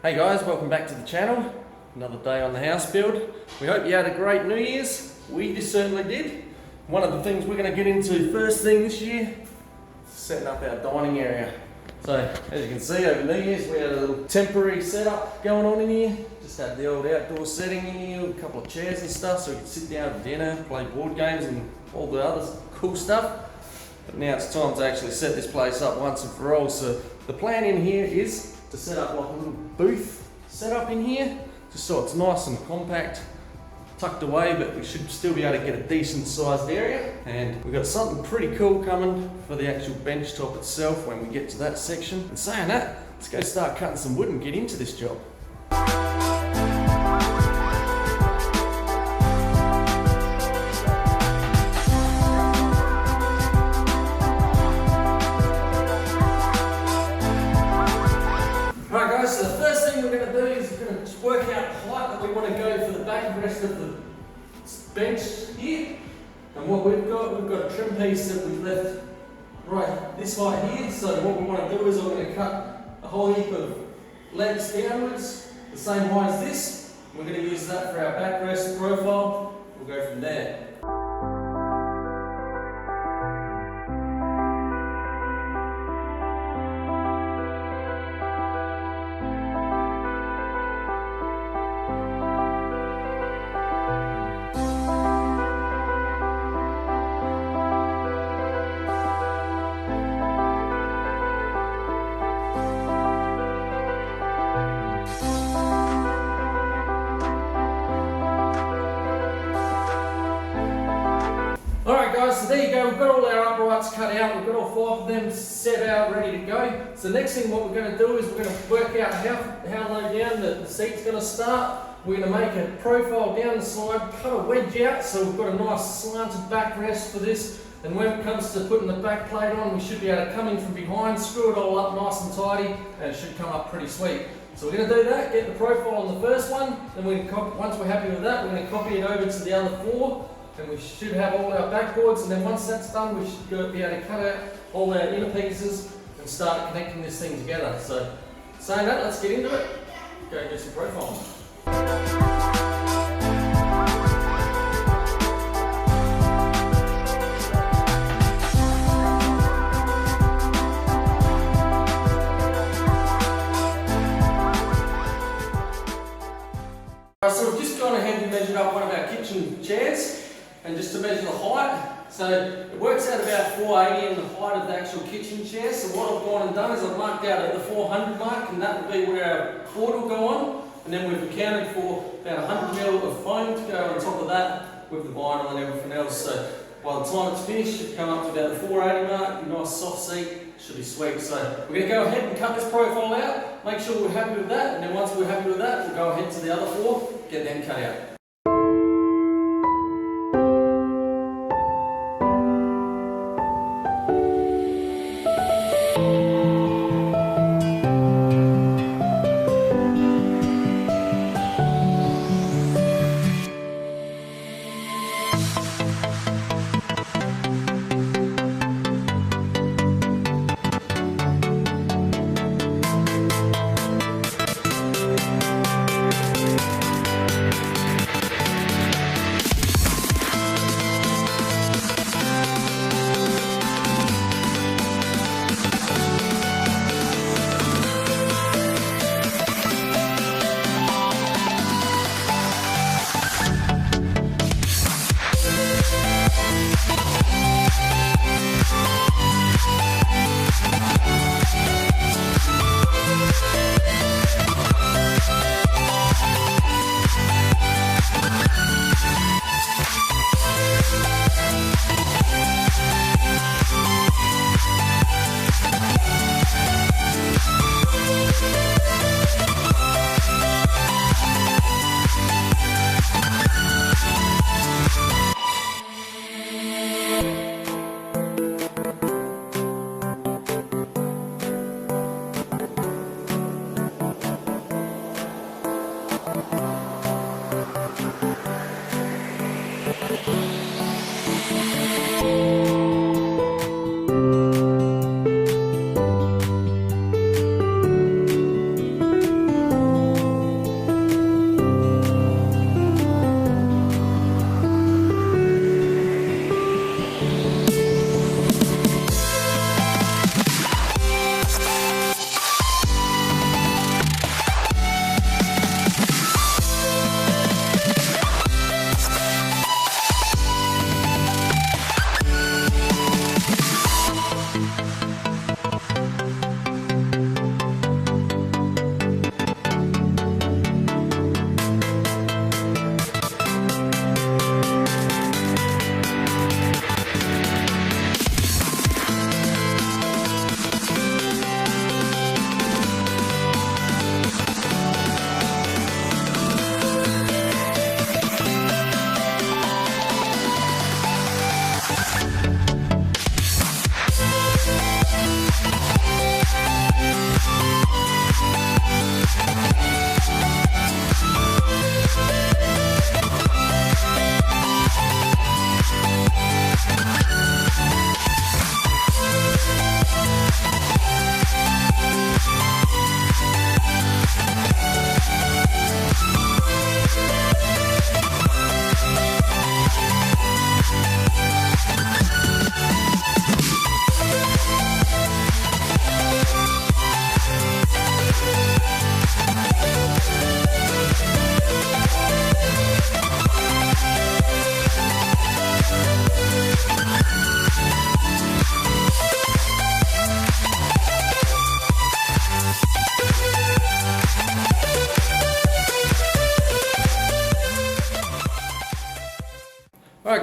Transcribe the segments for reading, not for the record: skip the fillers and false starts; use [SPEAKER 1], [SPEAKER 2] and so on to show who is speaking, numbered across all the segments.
[SPEAKER 1] Hey guys, welcome back to the channel. Another day on the house build. We hope you had a great New Year's. We certainly did. One of the things we're going to get into first thing this year is setting up our dining area. So as you can see, over New Year's we had a little temporary setup going on in here. Just had the old outdoor setting in here with a couple of chairs and stuff so we could sit down for dinner, play board games and all the other cool stuff. But now it's time to actually set this place up once and for all. So the plan in here is to set up like a little booth setup in here, just so it's nice and compact, tucked away, but we should still be able to get a decent sized area. And we've got something pretty cool coming for the actual bench top itself when we get to that section. And saying that, let's go start cutting some wood and get into this job. So the first thing we're going to do is we're going to work out the height that we want to go for the backrest of the bench here. And what we've got a trim piece that we've left right this height here. So what we want to do is I'm going to cut a whole heap of lengths downwards, the same height as this. We're going to use that for our backrest profile. We'll go from there. Alright guys, so there you go, we've got all our uprights cut out, we've got all 5 of them set out, ready to go. So the next thing what we're going to do is we're going to work out how low down the seat's going to start. We're going to make a profile down the side, cut a wedge out so we've got a nice slanted backrest for this. And when it comes to putting the back plate on, we should be able to come in from behind, screw it all up nice and tidy, and it should come up pretty sweet. So we're going to do that, get the profile on the first one, then once we're happy with that, we're going to copy it over to the other 4. And we should have all our backboards, and then once that's done, we should be able to cut out all our inner pieces and start connecting this thing together. So, saying that, let's get into it. Go do some profiling. So we've just gone ahead and measured up one of our kitchen chairs. And just to measure the height, so it works out about 480 in the height of the actual kitchen chair. So what I've gone and done is I've marked out at the 400 mark, and that will be where our cord will go on. And then we've accounted for about 100 ml of foam to go on top of that with the vinyl and everything else. So by the time it's finished, it'll come up to about the 480 mark, a nice soft seat, should be sweet. So we're going to go ahead and cut this profile out, make sure we're happy with that, and then once we're happy with that, we'll go ahead to the other 4, get them cut out.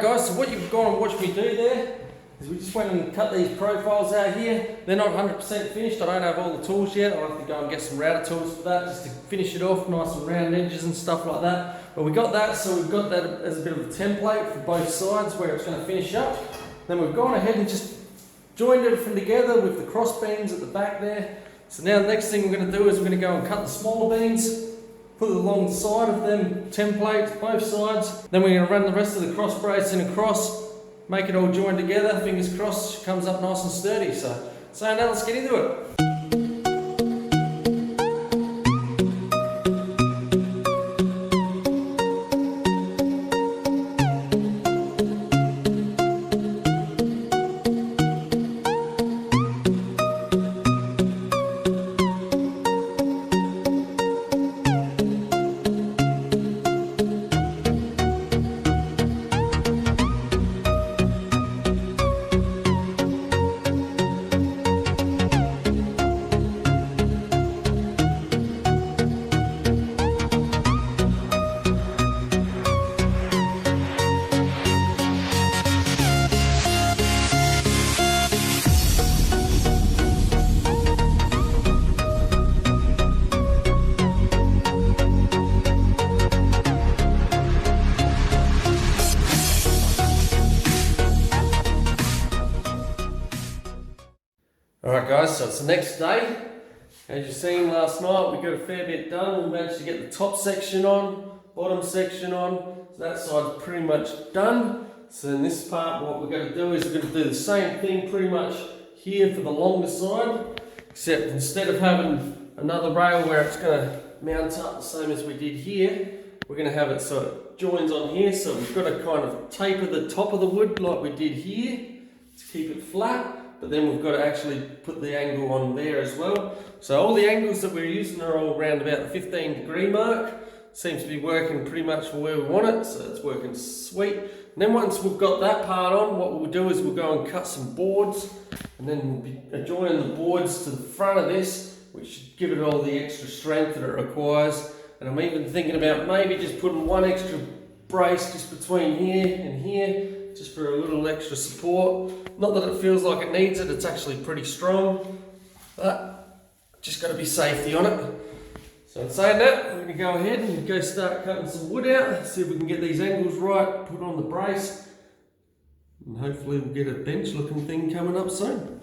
[SPEAKER 1] guys, so what you've gone and watched me do there is we just went and cut these profiles out here. They're not 100% finished. I don't have all the tools yet. I'll have to go and get some router tools for that just to finish it off, nice and round edges and stuff like that. But we got that, so we've got that as a bit of a template for both sides where it's going to finish up. Then we've gone ahead and just joined everything together with the cross beams at the back there. So now the next thing we're going to do is we're going to go and cut the smaller beams, put it along the side of them templates, both sides. Then we're going to run the rest of the cross bracing across, make it all joined together, fingers crossed, it comes up nice and sturdy. So now let's get into it. Alright guys, so it's the next day. As you've seen last night, we got a fair bit done. We managed to get the top section on, bottom section on. So that side's pretty much done. So in this part, what we're going to do is we're going to do the same thing pretty much here for the longer side. Except instead of having another rail where it's going to mount up the same as we did here, we're going to have it so it joins on here. So we've got to kind of taper the top of the wood like we did here to keep it flat. But then we've got to actually put the angle on there as well. So all the angles that we're using are all around about the 15-degree mark. Seems to be working pretty much for where we want it, so it's working sweet. And then once we've got that part on, what we'll do is we'll go and cut some boards, and then we'll be adjoining the boards to the front of this, which should give it all the extra strength that it requires. And I'm even thinking about maybe just putting one extra brace just between here and here, just for a little extra support. Not that it feels like it needs it, it's actually pretty strong, but just got to be safety on it. So in saying that, we're going to go ahead and go start cutting some wood out, see if we can get these angles right, put on the brace, and hopefully we'll get a bench looking thing coming up soon.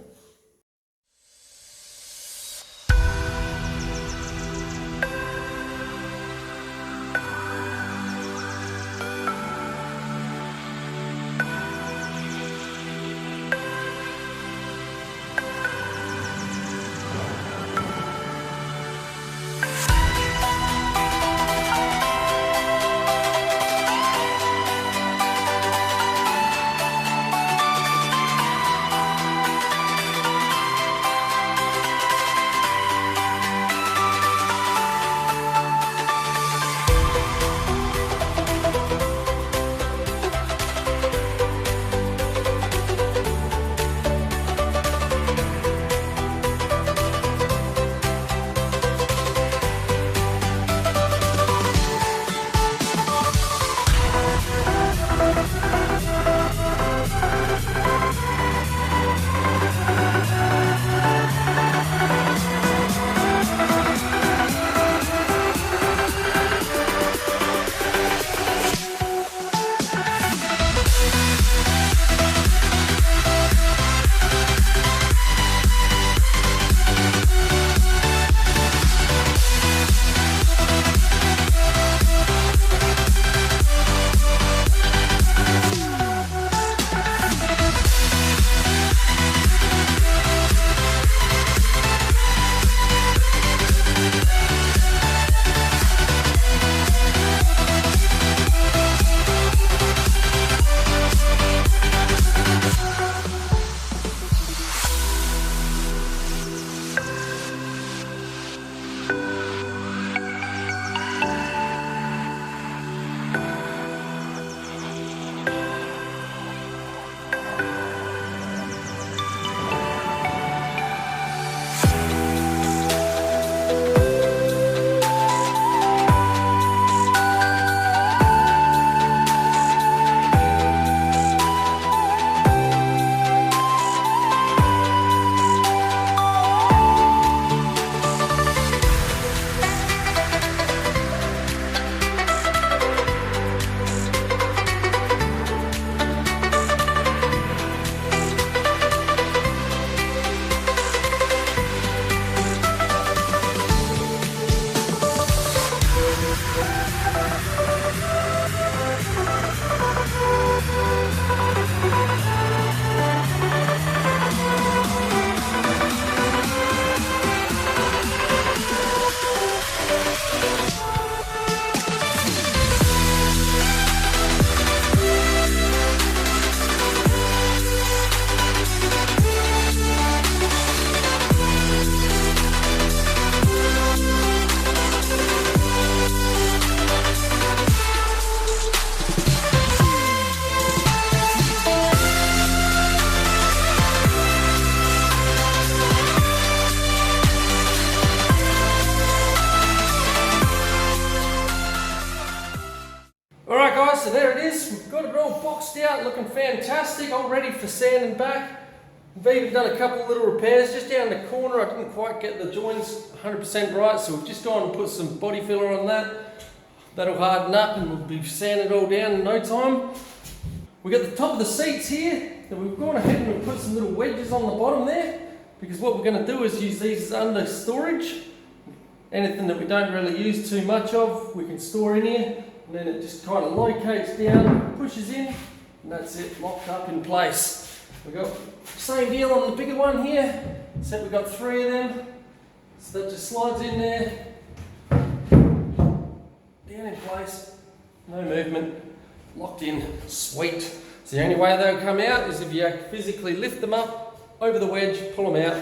[SPEAKER 1] boxed out, looking fantastic, all ready for sanding back. We've even done a couple of little repairs just down the corner. I didn't quite get the joints 100% right, so we've just gone and put some body filler on that. That'll harden up and we'll be sanding it all down in no time. We've got the top of the seats here, and we've gone ahead and we've put some little wedges on the bottom there, because what we're going to do is use these as under storage. Anything that we don't really use too much of, we can store in here, and then it just kind of locates down, pushes in, and that's it, locked up in place. We've got the same deal on the bigger one here, except we've got 3 of them, so that just slides in there, down in place, no movement, locked in, sweet. So the only way they'll come out is if you physically lift them up over the wedge, pull them out,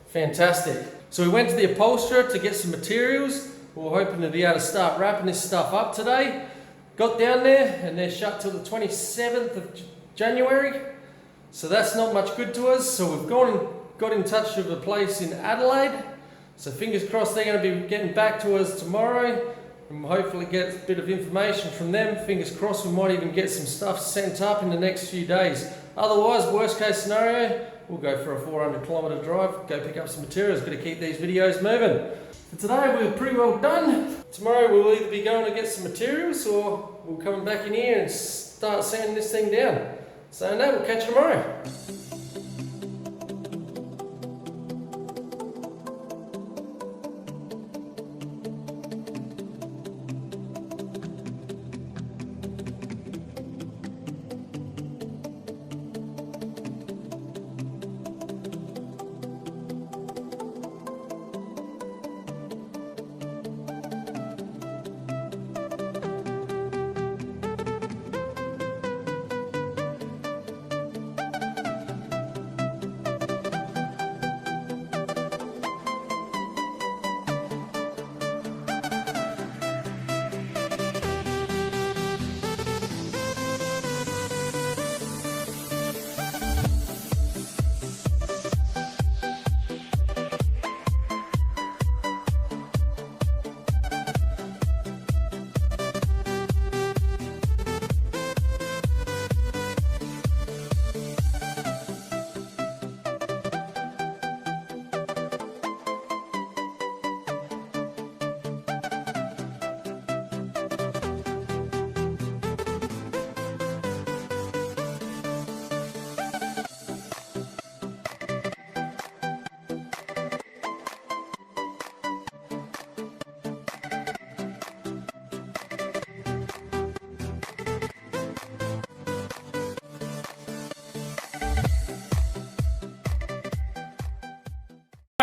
[SPEAKER 1] fantastic. So we went to the upholsterer to get some materials. We were hoping to be able to start wrapping this stuff up today. Got down there and they're shut till the 27th of January. So that's not much good to us. So we've got in touch with a place in Adelaide. So fingers crossed they're going to be getting back to us tomorrow. And we'll hopefully get a bit of information from them. Fingers crossed we might even get some stuff sent up in the next few days. Otherwise, worst case scenario, we'll go for a 400-kilometre drive, go pick up some materials. Got to keep these videos moving. For today, we're pretty well done. Tomorrow, we'll either be going to get some materials or we'll come back in here and start sanding this thing down. So, no, we'll catch you tomorrow.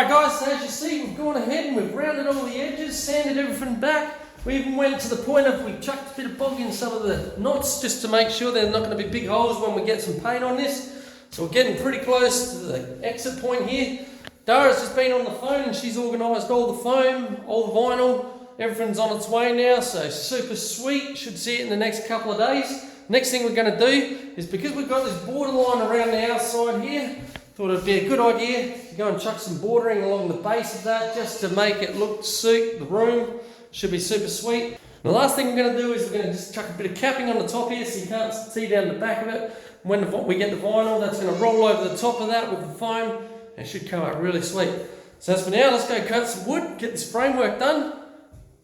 [SPEAKER 1] Alright guys, so as you see, we've gone ahead and we've rounded all the edges, sanded everything back. We even went to the point of we chucked a bit of bog in some of the knots just to make sure there's not going to be big holes when we get some paint on this. So we're getting pretty close to the exit point here. Dara's just been on the phone and she's organised all the foam, all the vinyl. Everything's on its way now, so super sweet. Should see it in the next couple of days. Next thing we're going to do is, because we've got this borderline around the outside here, thought it'd be a good idea to go and chuck some bordering along the base of that just to make it suit the room. Should be super sweet. The last thing we're going to do is we're going to just chuck a bit of capping on the top here so you can't see down the back of it. When we get the vinyl, that's going to roll over the top of that with the foam and it should come out really sweet. So as for now, let's go cut some wood, get this framework done,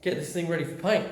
[SPEAKER 1] get this thing ready for paint.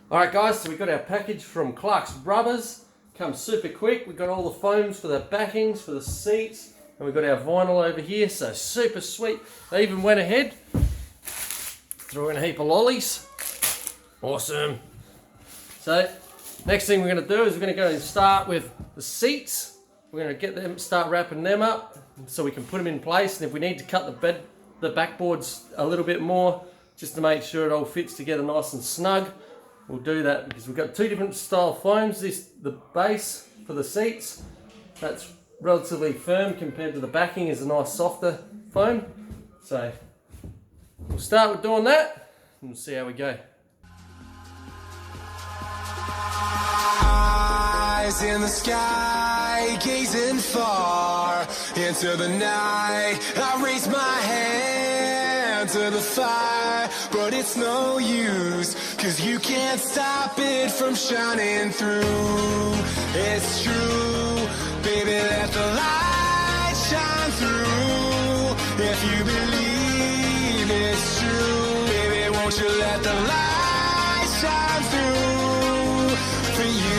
[SPEAKER 1] Alright guys, so we got our package from Clark's Rubbers. Comes super quick. We've got all the foams for the backings, for the seats, and we've got our vinyl over here, so super sweet. They even went ahead, threw in a heap of lollies. Awesome. So, next thing we're going to do is we're going to go and start with the seats. We're going to get them, start wrapping them up so we can put them in place, and if we need to cut the backboards a little bit more, just to make sure it all fits together nice and snug, we'll do that because we've got two different style foams. The base for the seats, that's relatively firm compared to the backing is a nice softer foam. So we'll start with doing that and we'll see how we go.
[SPEAKER 2] Eyes in the sky, gazing far into the night. I raise my hand to the fire, but it's no use, 'cause you can't stop it from shining through. It's true, baby, let the light shine through. If you believe it's true, baby, won't you let the light shine through for you.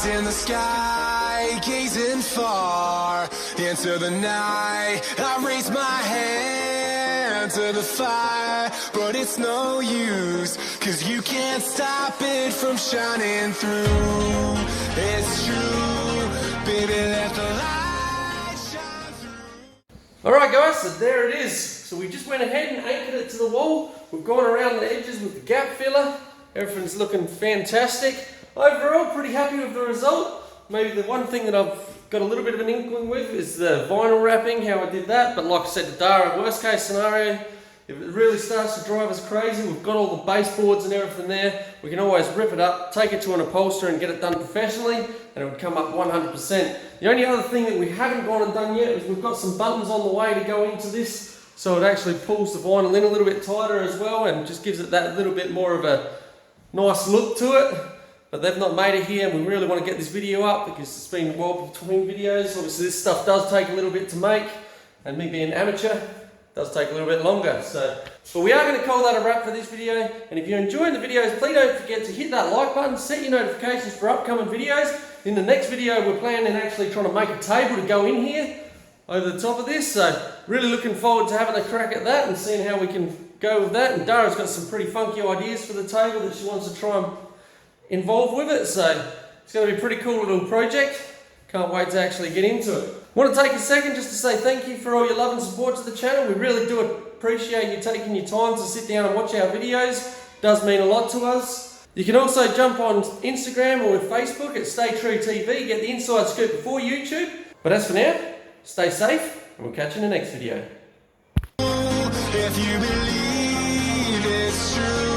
[SPEAKER 2] In the sky, gazing far into the night. I raise my hand to the fire, but it's no use, 'cause you can't stop it from shining through. It's true, baby, let the light shine through.
[SPEAKER 1] Alright guys, so there it is. So we just went ahead and anchored it to the wall. We've gone around the edges with the gap filler. Everything's looking fantastic. Overall, pretty happy with the result. Maybe the one thing that I've got a little bit of an inkling with is the vinyl wrapping, how I did that. But like I said to Dara, worst case scenario, if it really starts to drive us crazy, we've got all the baseboards and everything there. We can always rip it up, take it to an upholsterer and get it done professionally, and it would come up 100%. The only other thing that we haven't gone and done yet is we've got some buttons on the way to go into this, so it actually pulls the vinyl in a little bit tighter as well and just gives it that little bit more of a nice look to it. But they've not made it here, and we really want to get this video up because it's been a while between videos. Obviously this stuff does take a little bit to make, and me being amateur, it does take a little bit longer. But we are going to call that a wrap for this video, and if you're enjoying the videos, please don't forget to hit that like button, set your notifications for upcoming videos. In the next video we're planning actually trying to make a table to go in here over the top of this, so really looking forward to having a crack at that and seeing how we can go with that. And Dara's got some pretty funky ideas for the table that she wants to try and involved with it, so it's going to be a pretty cool little project. Can't wait to actually get into it. Want to take a second just to say thank you for all your love and support to the channel. We really do appreciate you taking your time to sit down and watch our videos. It does mean a lot to us. You can also jump on Instagram or Facebook at Stay True TV, get the inside scoop before YouTube. But as for now, stay safe and we'll catch you in the next video.
[SPEAKER 2] If you believe it's true.